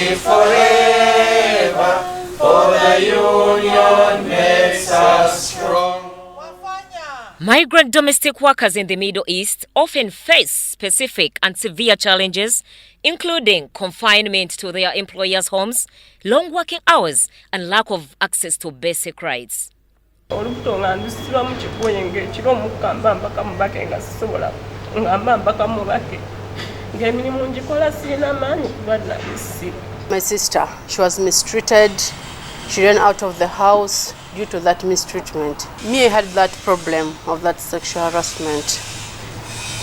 live forever, for the union makes us strong. Migrant domestic workers in the Middle East often face specific and severe challenges, including confinement to their employers' homes, long working hours, and lack of access to basic rights. My sister, she was mistreated. She ran out of the house due to that mistreatment. Me, I had that problem of that sexual harassment.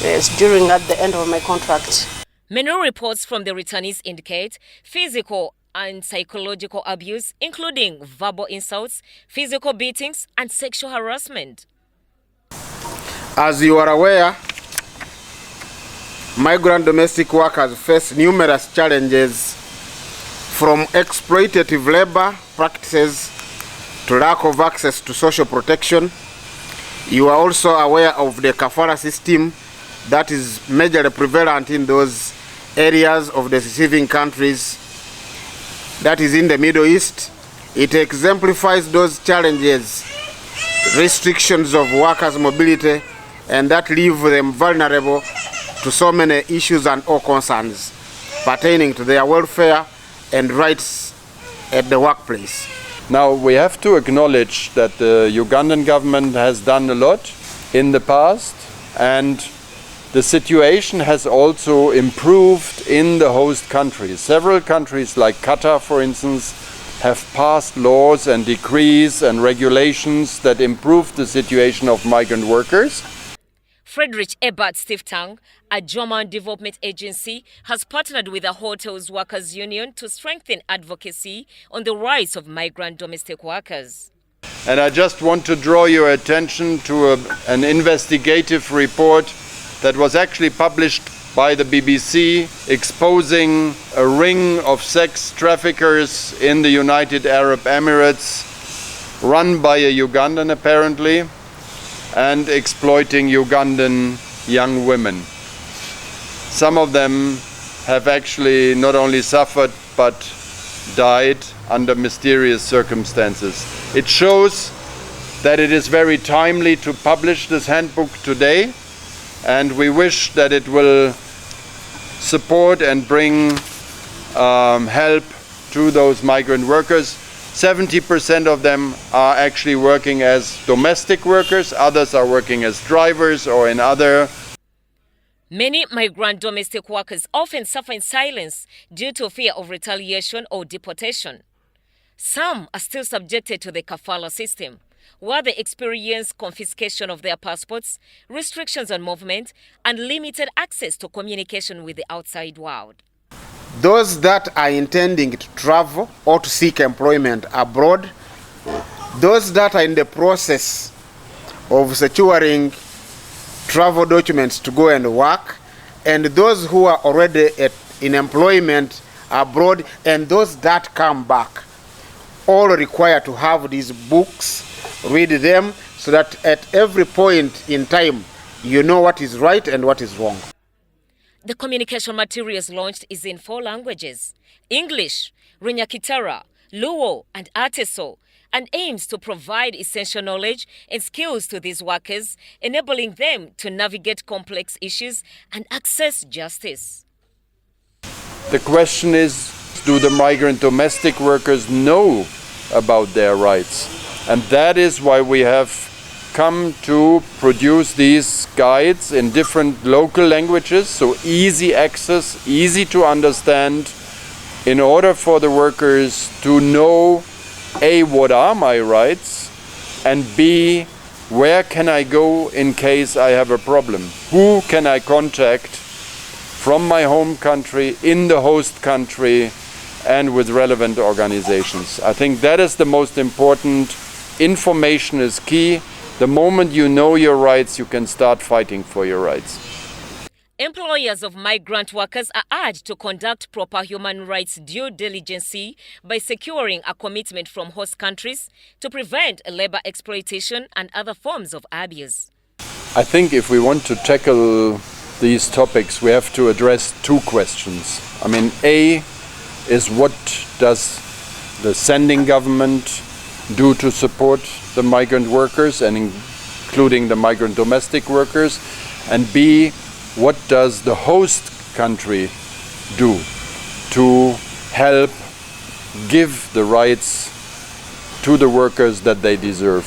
Yes, at the end of my contract. Many reports from the returnees indicate physical and psychological abuse, including verbal insults, physical beatings, and sexual harassment. As you are aware, migrant domestic workers face numerous challenges, from exploitative labor practices to lack of access to social protection. You are also aware of the kafala system that is majorly prevalent in those areas of the receiving countries, that is in the Middle East. It exemplifies those challenges, restrictions of workers' mobility, and that leave them vulnerable to so many issues and all concerns pertaining to their welfare and rights at the workplace. Now, we have to acknowledge that the Ugandan government has done a lot in the past, and the situation has also improved in the host countries. Several countries like Qatar, for instance, have passed laws and decrees and regulations that improve the situation of migrant workers. Friedrich-Ebert-Stiftung, a German development agency, has partnered with the Hotels Workers Union to strengthen advocacy on the rights of migrant domestic workers. And I just want to draw your attention to an investigative report that was actually published by the BBC, exposing a ring of sex traffickers in the United Arab Emirates, run by a Ugandan apparently, and exploiting Ugandan young women. Some of them have actually not only suffered but died under mysterious circumstances. It shows that it is very timely to publish this handbook today, and we wish that it will support and bring help to those migrant workers. 70% of them are actually working as domestic workers, others are working as drivers or in other. Many migrant domestic workers often suffer in silence due to fear of retaliation or deportation. Some are still subjected to the kafala system, where they experience confiscation of their passports, restrictions on movement, and limited access to communication with the outside world. Those that are intending to travel or to seek employment abroad, those that are in the process of securing travel documents to go and work, and those who are already in employment abroad, and those that come back, all require to have these books, read them, so that at every point in time you know what is right and what is wrong. The communication materials launched is in 4 languages: English, Runyakitara, Luo, and Ateso, and aims to provide essential knowledge and skills to these workers, enabling them to navigate complex issues and access justice. The question is, do the migrant domestic workers know about their rights? And that is why we have come to produce these guides in different local languages, so easy access, easy to understand, in order for the workers to know, A, what are my rights, and B, where can I go in case I have a problem? Who can I contact from my home country, in the host country, and with relevant organizations? I think that is the most important. Information is key. The moment you know your rights, you can start fighting for your rights. Employers of migrant workers are urged to conduct proper human rights due diligence by securing a commitment from host countries to prevent labor exploitation and other forms of abuse. I think if we want to tackle these topics, we have to address 2 questions. I mean, A, is what does the sending government do to support the migrant workers, and including the migrant domestic workers, and B, what does the host country do to help give the rights to the workers that they deserve.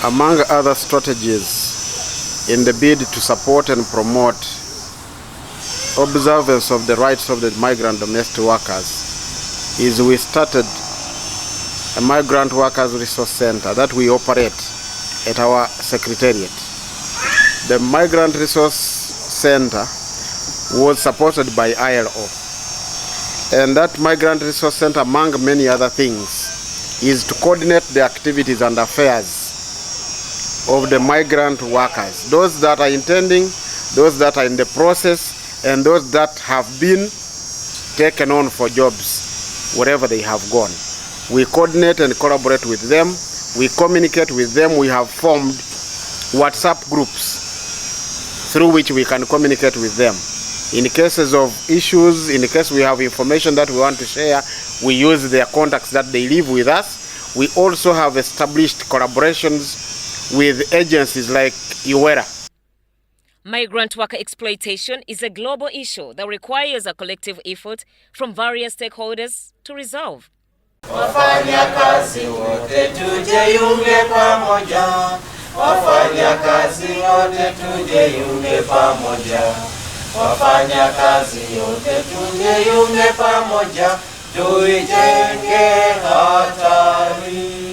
Among other strategies in the bid to support and promote observance of the rights of the migrant domestic workers is we started a migrant workers resource center that we operate at our secretariat. The migrant resource center was supported by ILO, and that migrant resource center, among many other things, is to coordinate the activities and affairs of the migrant workers, those that are intending, those that are in the process, and those that have been taken on for jobs wherever they have gone. We coordinate and collaborate with them. We communicate with them. We have formed WhatsApp groups through which we can communicate with them. In cases of issues, in case we have information that we want to share, we use their contacts that they leave with us. We also have established collaborations with agencies like UERA. Migrant worker exploitation is a global issue that requires a collective effort from various stakeholders to resolve. Wafanyakazi wote tujiunge pamoja. Wafanyakazi wote tujiunge pamoja. Wafanyakazi wote tujiunge pamoja. Tuijenge hatari.